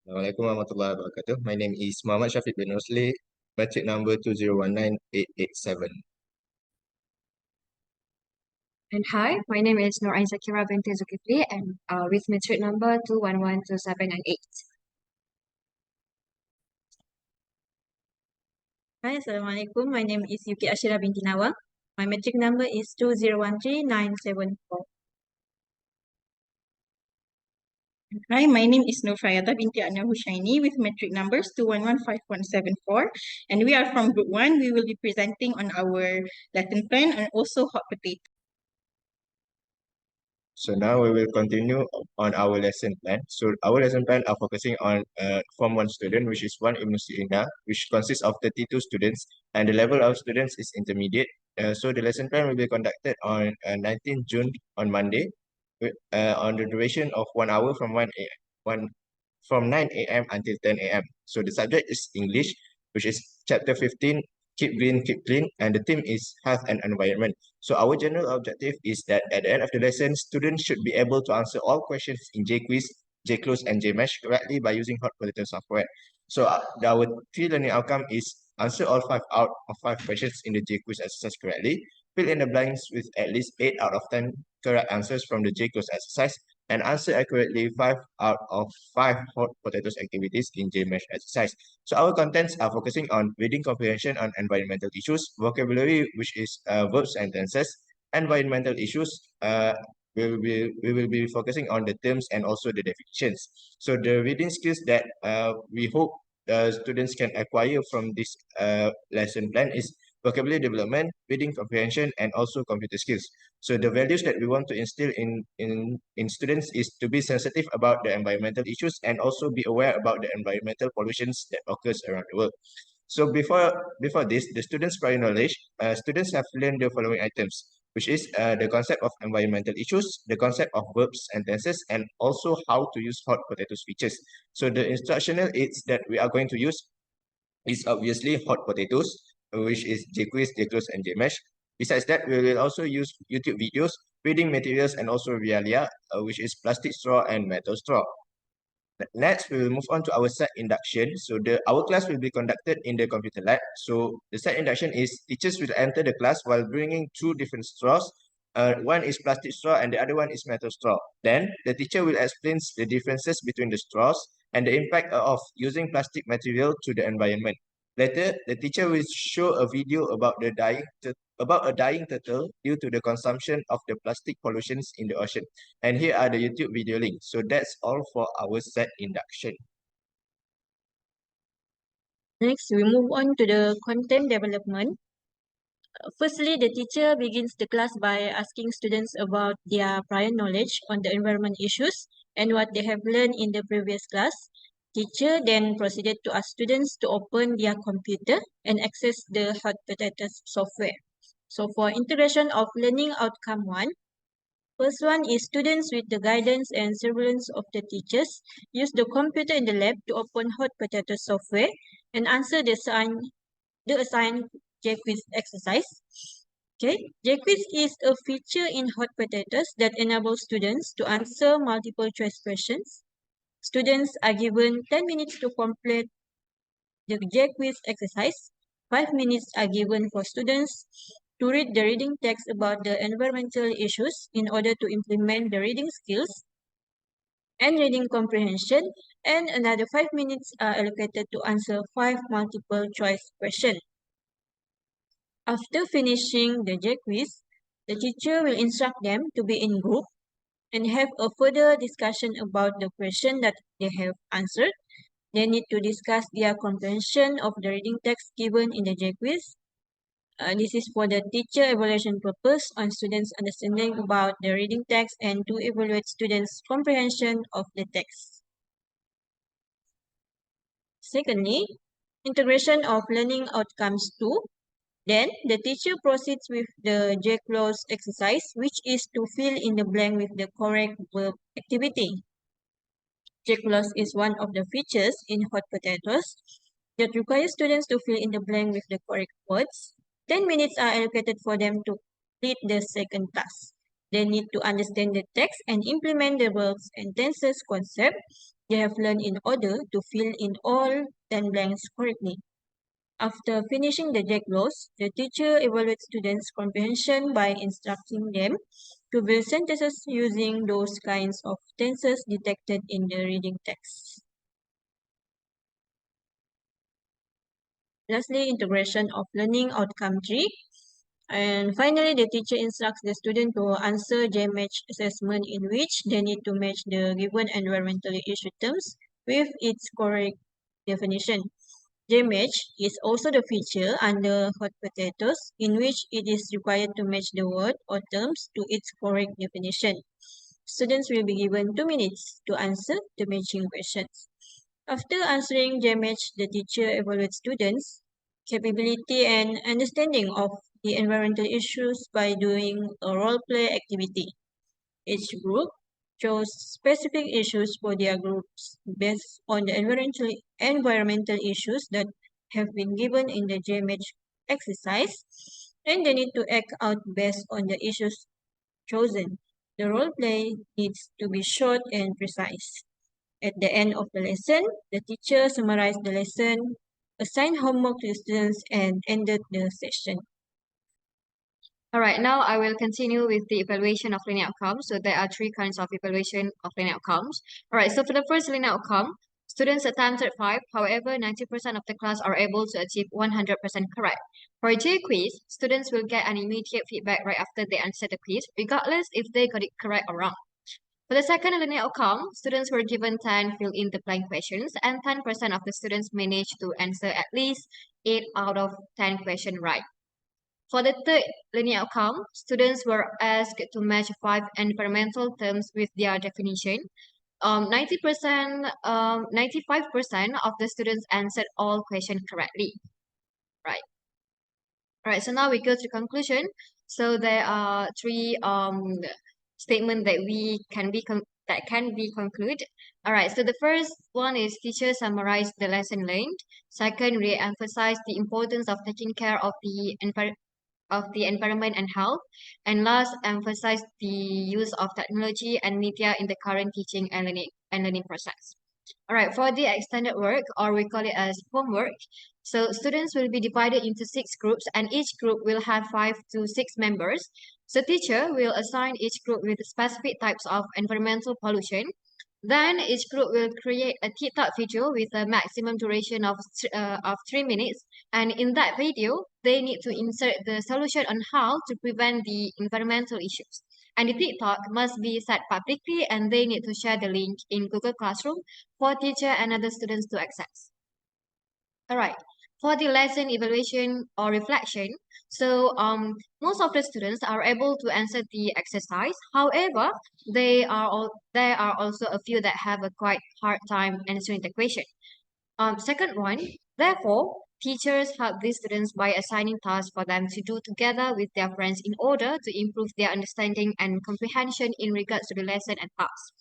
Assalamualaikum warahmatullahi wabarakatuh. My name is Muhammad Syafiq bin Rosli, metric number 2019887. And hi, my name is Nur Ain Zakira binti Zulkifli and with metric number 2112798. Hi, Assalamualaikum. My name is Yuki Ashira binti Nawang. My metric number is 2013974. Hi, my name is Nur Frayata binti Anwar Hushaini with metric numbers 2115174. And we are from Group 1. We will be presenting on our lesson plan and also hot potato. So now we will continue on our lesson plan. So our lesson plan are focusing on Form 1 student, which is 1 Ibn Sina, which consists of 32 students, and the level of students is intermediate. So the lesson plan will be conducted on 19 June on Monday, on the duration of 1 hour from 9 a.m. until 10 a.m. So the subject is English, which is chapter 15, Keep Green, Keep Clean, and the theme is Health and Environment. So our general objective is that at the end of the lesson, students should be able to answer all questions in Jquiz, Jcloze, and Jmatch correctly by using hot potato software. So our key learning outcome is answer all 5 out of 5 questions in the Jquiz exercise correctly, fill in the blanks with at least 8 out of 10 correct answers from the Jcloze exercise, and answer accurately 5 out of 5 hot potatoes activities in Jmatch exercise. So our contents are focusing on reading comprehension on environmental issues, vocabulary, which is verbs and tenses, environmental issues. We will be focusing on the terms and also the definitions. So the reading skills that we hope students can acquire from this lesson plan is vocabulary development, reading comprehension, and also computer skills. So the values that we want to instill in students is to be sensitive about the environmental issues and also be aware about the environmental pollutions that occurs around the world. So before this, the students' prior knowledge, students have learned the following items, which is the concept of environmental issues, the concept of verbs and tenses, and also how to use hot potatoes features. So the instructional aids that we are going to use is obviously hot potatoes, which is Jquiz, Jcloze, and Jmatch. Besides that, we will also use YouTube videos, reading materials, and also Realia, which is plastic straw and metal straw. Next, we will move on to our set induction. So our class will be conducted in the computer lab. So the set induction is teachers will enter the class while bringing 2 different straws. One is plastic straw and the other one is metal straw. Then the teacher will explain the differences between the straws and the impact of using plastic material to the environment. Later, the teacher will show a video about a dying turtle due to the consumption of the plastic pollutions in the ocean. And here are the YouTube video links. So that's all for our set induction. Next, we move on to the content development. Firstly, the teacher begins the class by asking students about their prior knowledge on the environment issues and what they have learned in the previous class. Teacher then proceeded to ask students to open their computer and access the hot potatoes software. So for integration of learning outcome 1, first one is students with the guidance and surveillance of the teachers use the computer in the lab to open hot potato software and answer the assigned Jquiz exercise. Okay, Jquiz is a feature in hot potatoes that enables students to answer multiple choice questions. Students are given 10 minutes to complete the Jquiz exercise. 5 minutes are given for students to read the reading text about the environmental issues in order to implement the reading skills and reading comprehension, and another 5 minutes are allocated to answer 5 multiple choice questions. After finishing the Jquiz, the teacher will instruct them to be in group and have a further discussion about the question that they have answered. They need to discuss their comprehension of the reading text given in the Jquiz. This is for the teacher evaluation purpose on students' understanding about the reading text and to evaluate students' comprehension of the text. Secondly, integration of learning outcomes 2. Then, the teacher proceeds with the Jcloze exercise, which is to fill in the blank with the correct verb activity. Jcloze is one of the features in hot potatoes that requires students to fill in the blank with the correct words. 10 minutes are allocated for them to complete the second task. They need to understand the text and implement the verbs and tenses concept. they have learned in order to fill in all 10 blanks correctly. After finishing the Jcloze, the teacher evaluates students' comprehension by instructing them to build sentences using those kinds of tenses detected in the reading text. Lastly, integration of learning outcome tree. And finally, the teacher instructs the student to answer Jmatch assessment in which they need to match the given environmentally issued terms with its correct definition. Jmatch is also the feature under hot potatoes in which it is required to match the word or terms to its correct definition. Students will be given 2 minutes to answer the matching questions. After answering Jmatch, the teacher evaluates students' capability and understanding of the environmental issues by doing a role play activity. Each group chose specific issues for their groups based on the environmental issues that have been given in the Jmatch exercise, and they need to act out based on the issues chosen. The role play needs to be short and precise. At the end of the lesson, the teacher summarized the lesson, assigned homework to the students, and ended the session. All right, now I will continue with the evaluation of learning outcomes. So there are three kinds of evaluation of learning outcomes. All right, so for the first learning outcome, students attempted 5. However, 90% of the class are able to achieve 100% correct. For Jquiz, students will get an immediate feedback right after they answer the quiz, regardless if they got it correct or wrong. For the second learning outcome, students were given 10 fill-in-the-blank questions, and 10% of the students managed to answer at least 8 out of 10 questions right. For the third learning outcome, students were asked to match 5 environmental terms with their definition. 95% of the students answered all questions correctly. Right. All right. So now we go to conclusion. So there are three statements that can be concluded. All right. So the first one is teacher summarized the lesson learned. Second, re-emphasize the importance of taking care of the environment and health, and last, emphasize the use of technology and media in the current teaching and learning process. All right, for the extended work, or we call it as homework, so students will be divided into 6 groups, and each group will have 5 to 6 members. So teacher will assign each group with specific types of environmental pollution. Then each group will create a TikTok video with a maximum duration of 3 minutes. And in that video, they need to insert the solution on how to prevent the environmental issues. And the TikTok must be set publicly, and they need to share the link in Google Classroom for teacher and other students to access. All right. For the lesson evaluation or reflection, so most of the students are able to answer the exercise. However, there are also a few that have a quite hard time answering the question. Second one, therefore, teachers help these students by assigning tasks for them to do together with their friends in order to improve their understanding and comprehension in regards to the lesson and tasks.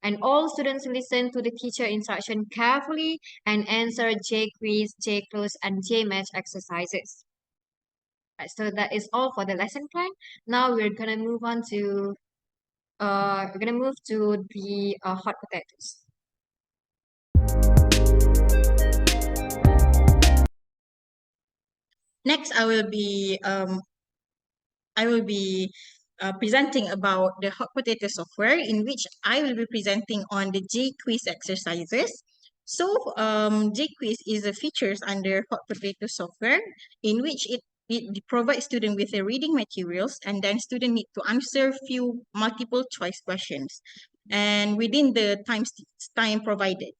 And all students listen to the teacher instruction carefully and answer Jquiz, Jcloze, and Jmatch exercises. Right, so that is all for the lesson plan. Now we're gonna move to the hot potatoes. Next, I will be presenting about the hot potato software, in which I will be presenting on the Jquiz exercises. So Jquiz is a features under hot potato software, in which it provides student with the reading materials, and then student need to answer few multiple choice questions, and within the time provided.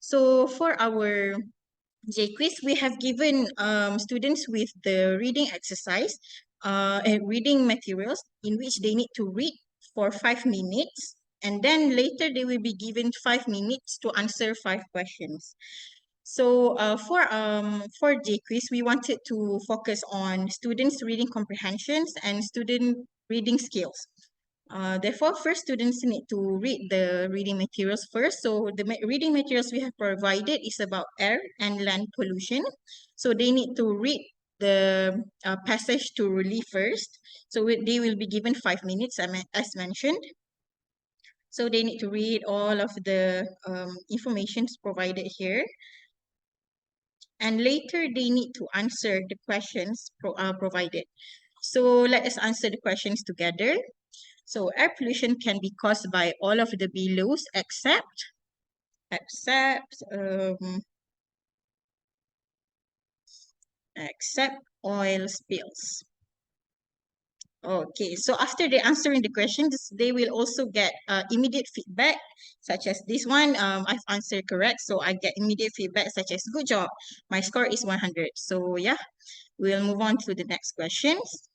So for our Jquiz, we have given students with the reading exercise and reading materials, in which they need to read for 5 minutes, and then later they will be given 5 minutes to answer 5 questions. So for Jquiz, we wanted to focus on students' reading comprehensions and student reading skills. Therefore, first students need to read the reading materials first. So the reading materials we have provided is about air and land pollution. So they need to read the passage to relief first. So they will be given 5 minutes, as mentioned. So they need to read all of the informations provided here. And later they need to answer the questions provided. So let us answer the questions together. So air pollution can be caused by all of the belows except oil spills. Okay, so after they answering the questions, they will also get immediate feedback, such as this one. I've answered correct, so I get immediate feedback such as good job. My score is 100. So yeah, we'll move on to the next questions.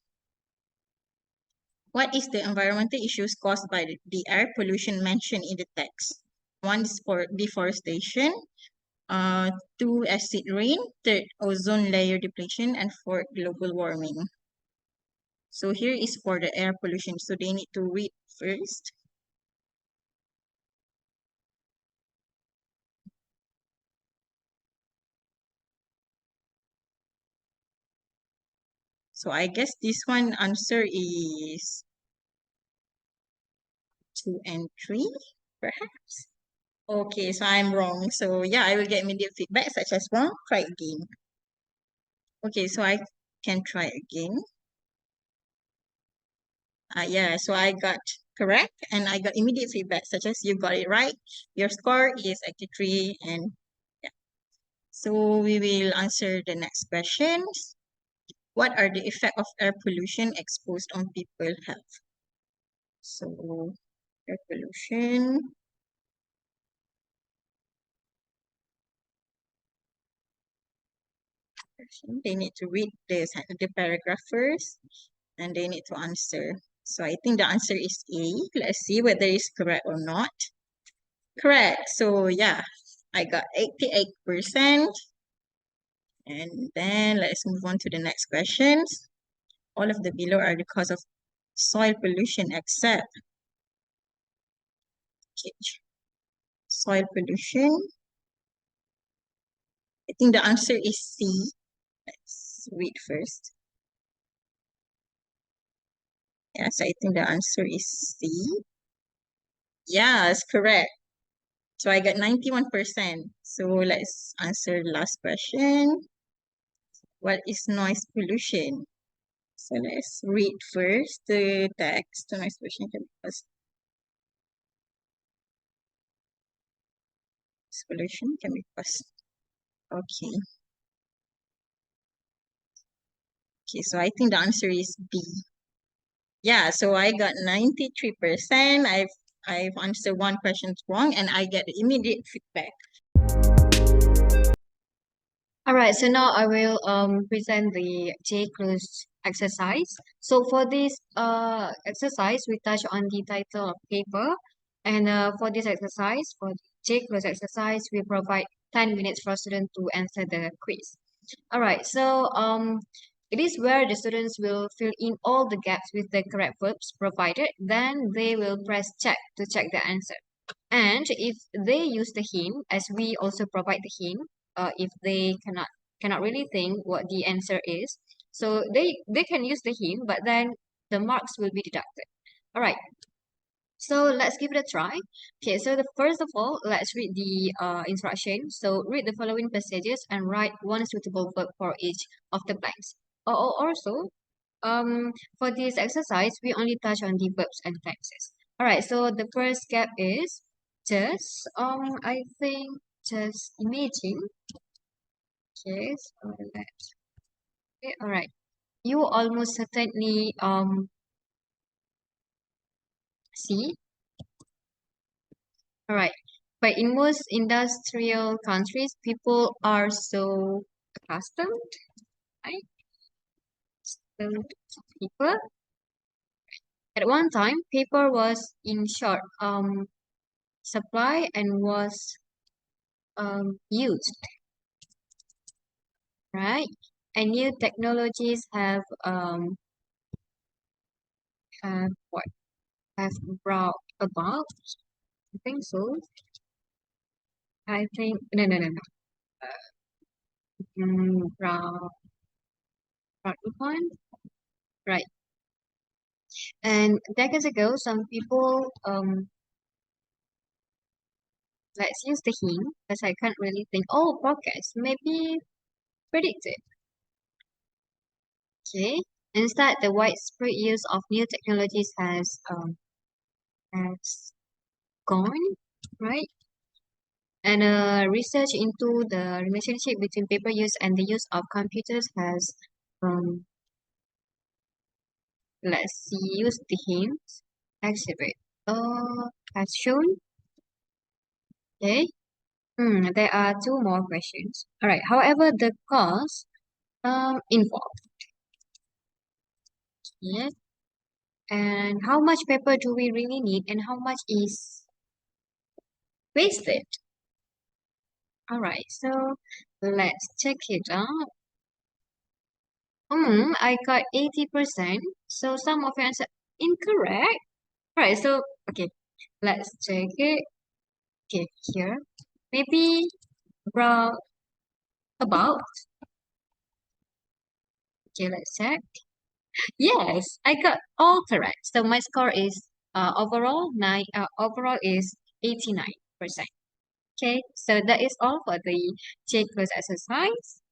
What is the environmental issues caused by the air pollution mentioned in the text? One is for deforestation, two, acid rain, third, ozone layer depletion, and fourth, global warming. So here is for the air pollution. So they need to read first. So I guess this one answer is 2 and 3, perhaps. Okay, so I'm wrong. So yeah, I will get immediate feedback such as wrong. Try again. Okay, so I can try again. Yeah, so I got correct and I got immediate feedback such as you got it right. Your score is 83 and yeah. So we will answer the next questions. What are the effects of air pollution exposed on people health? So air pollution. They need to read the paragraph first and they need to answer. So I think the answer is A. Let's see whether it's correct or not. Correct. So yeah, I got 88%. And then let's move on to the next questions. All of the below are the cause of soil pollution except okay, soil pollution. I think the answer is C. Let's read first. Yes, I think the answer is C. Yes, correct. So I got 91%. So let's answer the last question. What is noise pollution? So let's read first the text. The noise pollution can be caused. Pollution can be caused. Okay. Okay, so I think the answer is B. Yeah, so I got 93%. I've answered one question wrong and I get immediate feedback. All right, so now I will present the Jcloze exercise. So for this exercise, we touch on the title of paper, and for this exercise, for Jcloze exercise, we provide 10 minutes for students to answer the quiz. All right, so it is where the students will fill in all the gaps with the correct verbs provided. Then they will press check to check the answer. And if they use the hint, as we also provide the hint, if they cannot really think what the answer is, so they can use the hint, but then the marks will be deducted. All right. So let's give it a try. Okay, so the first of all, let's read the instruction. So read the following passages and write one suitable verb for each of the blanks. Also, for this exercise, we only touch on the verbs and tenses. All right, so the first gap is just, I think just imagine. Okay, so let's, okay, all right. You almost certainly, see. All right. But in most industrial countries, people are so accustomed, right? To paper. At one time, paper was in short supply and was used, right? And new technologies have what have brought about. I think so. I think no. Brought upon, right? And decades ago, some people Let's use the hint because I can't really think. Oh, forecast. Maybe predicted. Okay. Instead, the widespread use of new technologies has gone, right? And research into the relationship between paper use and the use of computers has, let's see, use the hint, exhibit, has shown, okay. There are two more questions. All right. However, the cost, involved, yes. And how much paper do we really need and how much is wasted? All right. So let's check it out. I got 80%. So some of your answer incorrect. All right. So, okay, let's check it. Okay, here. Maybe about. Okay, let's check. Yes, I got all correct. So my score is overall is 89%. Okay, so that is all for the Jcloze exercise.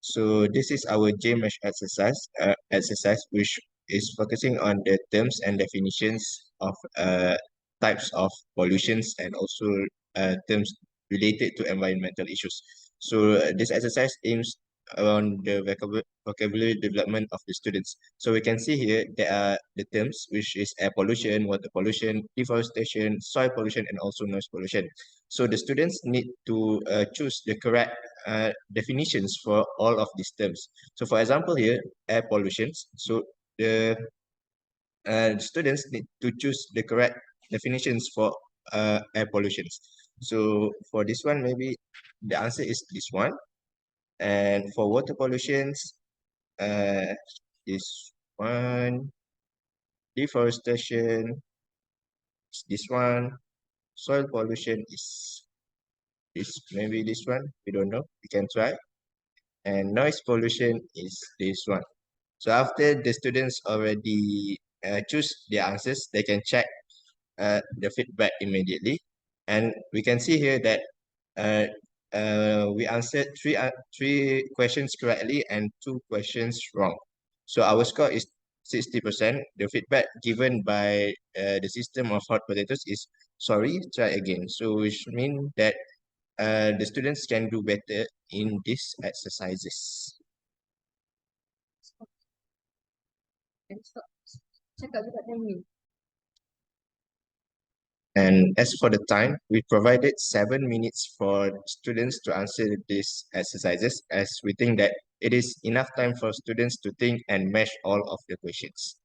So this is our Jmatch exercise, which is focusing on the terms and definitions of types of pollutions and also terms related to environmental issues. So this exercise aims on the vocabulary development of the students. So we can see here there are the terms, which is air pollution, water pollution, deforestation, soil pollution, and also noise pollution. So the students need to choose the correct definitions for all of these terms. So for example here, air pollutions. So the students need to choose the correct definitions for air pollutions. So for this one, maybe the answer is this one. And for water pollutions, uh, this one, deforestation is this one, soil pollution is maybe this one. We don't know. We can try. And noise pollution is this one. So after the students already choose their answers, they can check the feedback immediately. And we can see here that uh, we answered three questions correctly and two questions wrong. So our score is 60%. The feedback given by the system of hot potatoes is sorry, try again. So which means that the students can do better in these exercises. Cakap juga timing. And as for the time, we provided 7 minutes for students to answer these exercises, as we think that it is enough time for students to think and match all of the questions.